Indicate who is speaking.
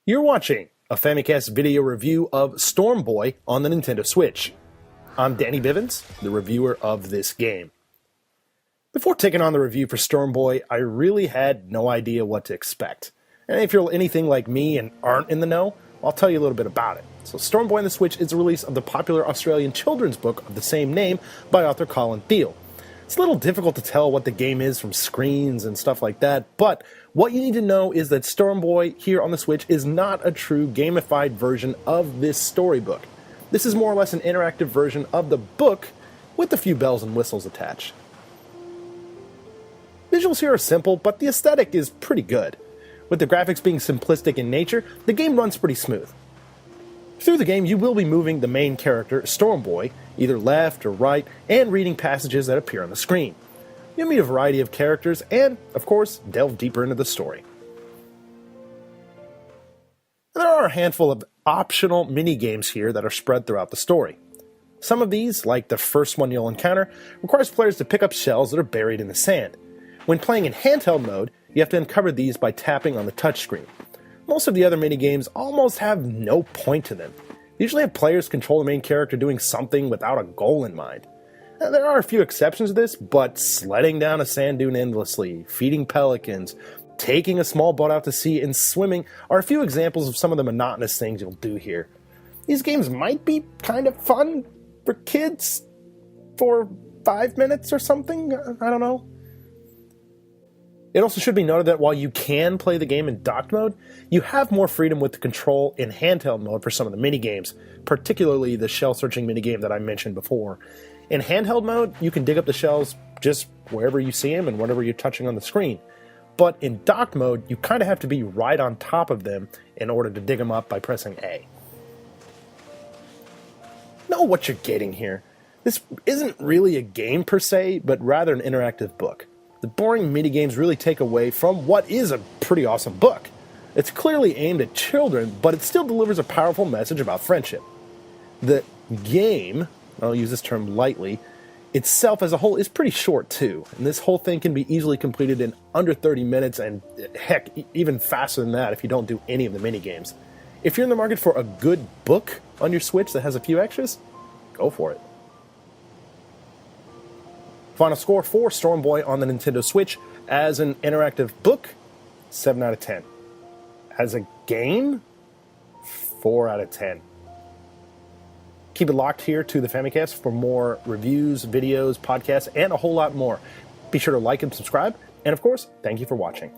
Speaker 1: You're watching a Famicast video review of Storm Boy on the Nintendo Switch. I'm Danny Bivens, the reviewer of this game. Before taking on the review for Storm Boy, I really had no idea what to expect. And if you're anything like me and aren't in the know, I'll tell you a little bit about it. So Storm Boy on the Switch is a release of the popular Australian children's book of the same name by author Colin Thiel. It's a little difficult to tell what the game is from screens and stuff like that, but what you need to know is that Storm Boy here on the Switch is not a true gamified version of this storybook. This is more or less an interactive version of the book with a few bells and whistles attached. Visuals here are simple, but the aesthetic is pretty good. With the graphics being simplistic in nature, the game runs pretty smooth. Through the game, you will be moving the main character, Storm Boy, either left or right, and reading passages that appear on the screen. You'll meet a variety of characters and, of course, delve deeper into the story. There are a handful of optional mini-games here that are spread throughout the story. Some of these, like the first one you'll encounter, requires players to pick up shells that are buried in the sand. When playing in handheld mode, you have to uncover these by tapping on the touchscreen. Most of the other minigames almost have no point to them. They usually have players control the main character doing something without a goal in mind. Now, there are a few exceptions to this, but sledding down a sand dune endlessly, feeding pelicans, taking a small boat out to sea, and swimming are a few examples of some of the monotonous things you'll do here. These games might be kind of fun for kids for 5 minutes or something, I don't know. It also should be noted that while you can play the game in docked mode, you have more freedom with the control in handheld mode for some of the minigames, particularly the shell searching minigame that I mentioned before. In handheld mode, you can dig up the shells just wherever you see them and whatever you're touching on the screen. But in docked mode, you kind of have to be right on top of them in order to dig them up by pressing A. Know what you're getting here. This isn't really a game per se, but rather an interactive book. The boring minigames really take away from what is a pretty awesome book. It's clearly aimed at children, but it still delivers a powerful message about friendship. The game, I'll use this term lightly, itself as a whole is pretty short too, and this whole thing can be easily completed in under 30 minutes, and heck, even faster than that if you don't do any of the minigames. If you're in the market for a good book on your Switch that has a few extras, go for it. Final score for Storm Boy on the Nintendo Switch as an interactive book, 7 out of 10. As a game, 4 out of 10. Keep it locked here to the Famicast for more reviews, videos, podcasts, and a whole lot more. Be sure to like and subscribe, and of course, thank you for watching.